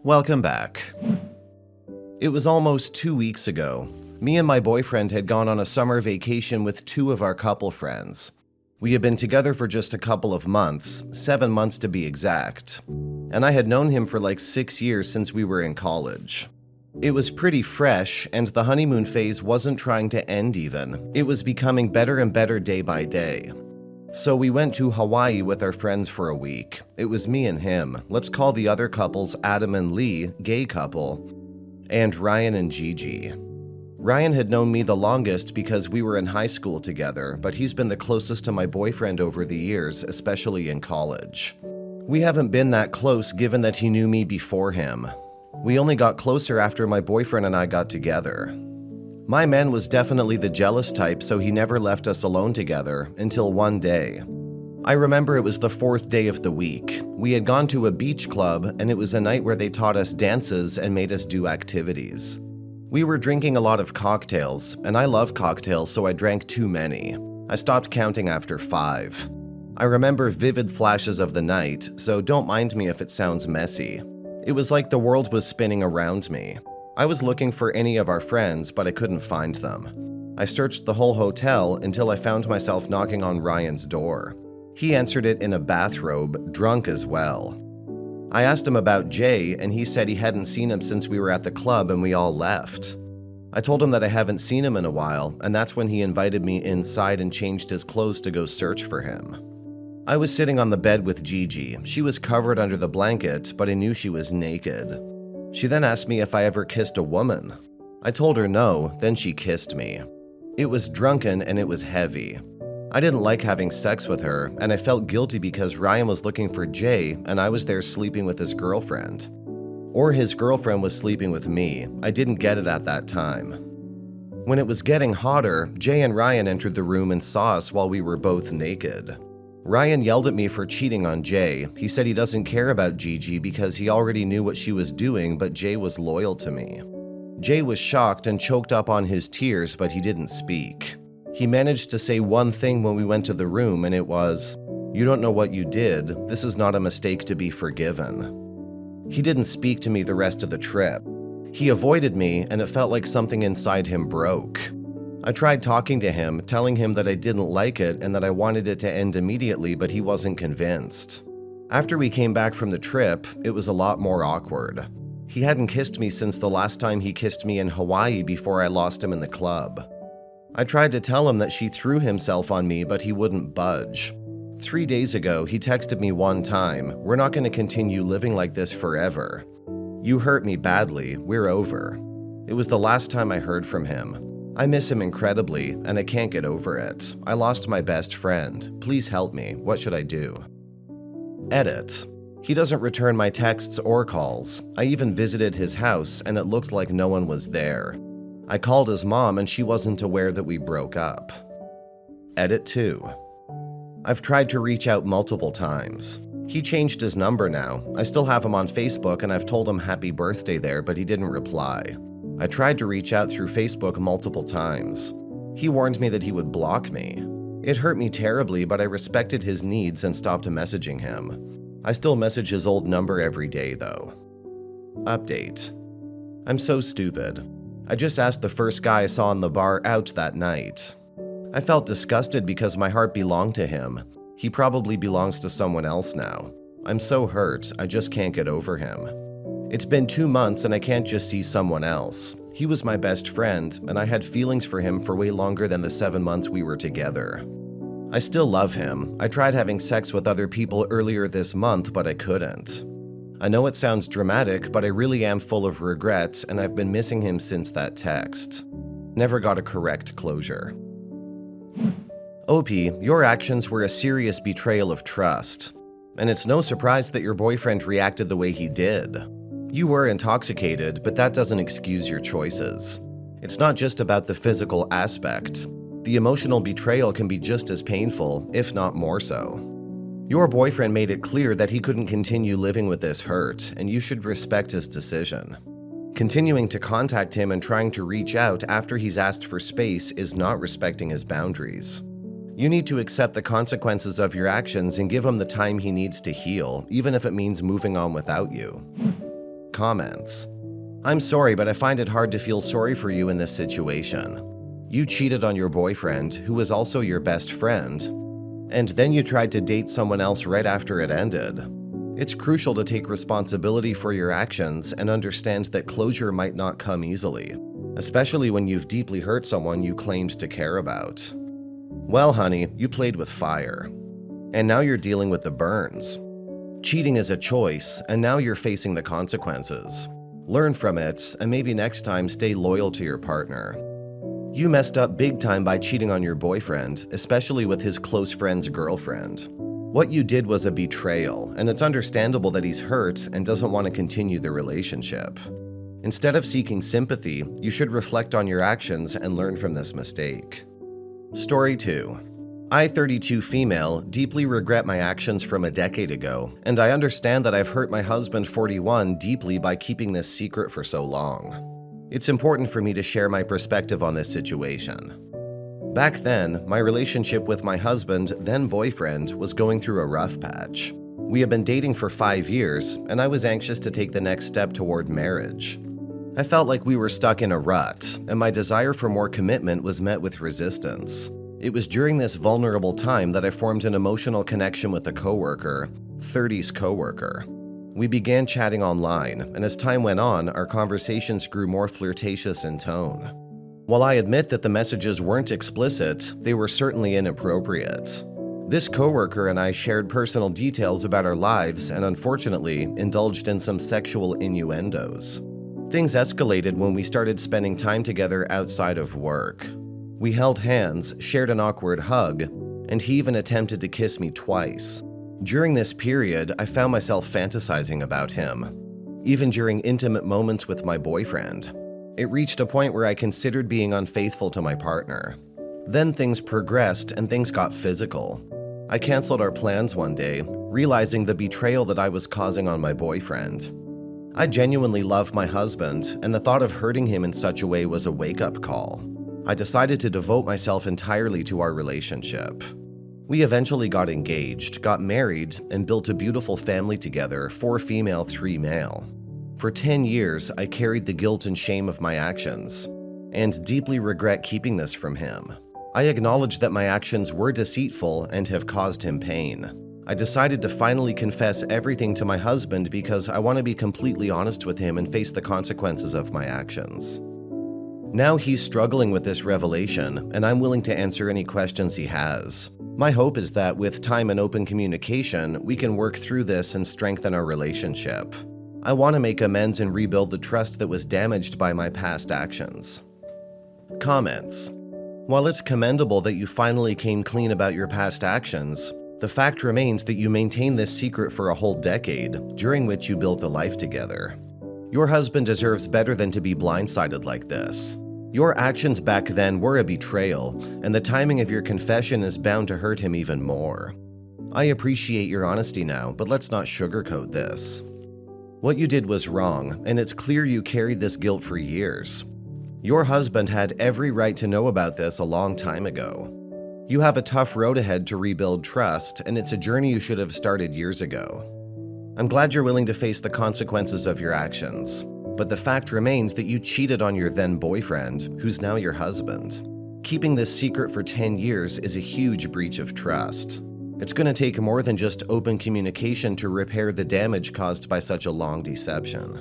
Welcome back. It was almost 2 weeks ago. Me and my boyfriend had gone on a summer vacation with two of our couple friends. We had been together for just a couple of months, 7 months to be exact. And I had known him for like 6 years since we were in college. It was pretty fresh, and the honeymoon phase wasn't trying to end even. It was becoming better and better day by day. So we went to Hawaii with our friends for a week. It was me and him. Let's call the other couples Adam and Lee, gay couple, and Ryan and Gigi. Ryan had known me the longest because we were in high school together, but he's been the closest to my boyfriend over the years, especially in college. We haven't been that close given that he knew me before him. We only got closer after my boyfriend and I got together. My man was definitely the jealous type, so he never left us alone together until one day. I remember it was the 4th day of the week. We had gone to a beach club, and it was a night where they taught us dances and made us do activities. We were drinking a lot of cocktails, and I love cocktails, so I drank too many. I stopped counting after 5. I remember vivid flashes of the night, so don't mind me if it sounds messy. It was like the world was spinning around me. I was looking for any of our friends, but I couldn't find them. I searched the whole hotel until I found myself knocking on Ryan's door. He answered it in a bathrobe, drunk as well. I asked him about Jay, and he said he hadn't seen him since we were at the club and we all left. I told him that I haven't seen him in a while, and that's when he invited me inside and changed his clothes to go search for him. I was sitting on the bed with Gigi. She was covered under the blanket, but I knew she was naked. She then asked me if I ever kissed a woman. I told her no, then she kissed me. It was drunken and it was heavy. I didn't like having sex with her, and I felt guilty because Ryan was looking for Jay and I was there sleeping with his girlfriend. Or his girlfriend was sleeping with me. I didn't get it at that time. When it was getting hotter, Jay and Ryan entered the room and saw us while we were both naked. Ryan yelled at me for cheating on Jay. He said he doesn't care about Gigi because he already knew what she was doing, but Jay was loyal to me. Jay was shocked and choked up on his tears, but he didn't speak. He managed to say one thing when we went to the room, and it was, "You don't know what you did. This is not a mistake to be forgiven." He didn't speak to me the rest of the trip. He avoided me, and it felt like something inside him broke. I tried talking to him, telling him that I didn't like it and that I wanted it to end immediately, but he wasn't convinced. After we came back from the trip, it was a lot more awkward. He hadn't kissed me since the last time he kissed me in Hawaii before I lost him in the club. I tried to tell him that she threw himself on me, but he wouldn't budge. 3 days ago, he texted me one time, "We're not going to continue living like this forever. You hurt me badly, we're over." It was the last time I heard from him. I miss him incredibly, and I can't get over it. I lost my best friend. Please help me. What should I do? Edit. He doesn't return my texts or calls. I even visited his house, and it looked like no one was there. I called his mom, and she wasn't aware that we broke up. Edit 2. I've tried to reach out multiple times. He changed his number now. I still have him on Facebook, and I've told him happy birthday there, but he didn't reply. I tried to reach out through Facebook multiple times. He warned me that he would block me. It hurt me terribly, but I respected his needs and stopped messaging him. I still message his old number every day, though. Update. I'm so stupid. I just asked the first guy I saw in the bar out that night. I felt disgusted because my heart belonged to him. He probably belongs to someone else now. I'm so hurt, I just can't get over him. It's been 2 months and I can't just see someone else. He was my best friend, and I had feelings for him for way longer than the 7 months we were together. I still love him. I tried having sex with other people earlier this month, but I couldn't. I know it sounds dramatic, but I really am full of regret, and I've been missing him since that text. Never got a correct closure. OP, your actions were a serious betrayal of trust. And it's no surprise that your boyfriend reacted the way he did. You were intoxicated, but that doesn't excuse your choices. It's not just about the physical aspect. The emotional betrayal can be just as painful, if not more so. Your boyfriend made it clear that he couldn't continue living with this hurt, and you should respect his decision. Continuing to contact him and trying to reach out after he's asked for space is not respecting his boundaries. You need to accept the consequences of your actions and give him the time he needs to heal, even if it means moving on without you. comments. I'm sorry, but I find it hard to feel sorry for you in this situation. You cheated on your boyfriend, who was also your best friend, and then you tried to date someone else right after it ended. It's crucial to take responsibility for your actions and understand that closure might not come easily, especially when you've deeply hurt someone you claimed to care about. Well, honey, you played with fire, and now you're dealing with the burns. Cheating is a choice, and now you're facing the consequences. Learn from it, and maybe next time stay loyal to your partner. You messed up big time by cheating on your boyfriend, especially with his close friend's girlfriend. What you did was a betrayal, and it's understandable that he's hurt and doesn't want to continue the relationship. Instead of seeking sympathy, you should reflect on your actions and learn from this mistake. Story 2. I, 32 female, deeply regret my actions from a decade ago, and I understand that I've hurt my husband, 41, deeply by keeping this secret for so long. It's important for me to share my perspective on this situation. Back then, my relationship with my husband, then boyfriend, was going through a rough patch. We had been dating for 5 years, and I was anxious to take the next step toward marriage. I felt like we were stuck in a rut, and my desire for more commitment was met with resistance. It was during this vulnerable time that I formed an emotional connection with a coworker, 30's coworker. We began chatting online, and as time went on, our conversations grew more flirtatious in tone. While I admit that the messages weren't explicit, they were certainly inappropriate. This coworker and I shared personal details about our lives and unfortunately indulged in some sexual innuendos. Things escalated when we started spending time together outside of work. We held hands, shared an awkward hug, and he even attempted to kiss me twice. During this period, I found myself fantasizing about him, even during intimate moments with my boyfriend. It reached a point where I considered being unfaithful to my partner. Then things progressed and things got physical. I canceled our plans one day, realizing the betrayal that I was causing on my boyfriend. I genuinely love my husband, and the thought of hurting him in such a way was a wake-up call. I decided to devote myself entirely to our relationship. We eventually got engaged, got married, and built a beautiful family together, 4 female, 3 male. For 10 years, I carried the guilt and shame of my actions, and deeply regret keeping this from him. I acknowledge that my actions were deceitful and have caused him pain. I decided to finally confess everything to my husband because I want to be completely honest with him and face the consequences of my actions. Now he's struggling with this revelation, and I'm willing to answer any questions he has. My hope is that with time and open communication, we can work through this and strengthen our relationship. I want to make amends and rebuild the trust that was damaged by my past actions. Comments. While it's commendable that you finally came clean about your past actions, the fact remains that you maintained this secret for a whole decade, during which you built a life together. Your husband deserves better than to be blindsided like this. Your actions back then were a betrayal, and the timing of your confession is bound to hurt him even more. I appreciate your honesty now, but let's not sugarcoat this. What you did was wrong, and it's clear you carried this guilt for years. Your husband had every right to know about this a long time ago. You have a tough road ahead to rebuild trust, and it's a journey you should have started years ago. I'm glad you're willing to face the consequences of your actions, but the fact remains that you cheated on your then boyfriend, who's now your husband. Keeping this secret for 10 years is a huge breach of trust. It's going to take more than just open communication to repair the damage caused by such a long deception.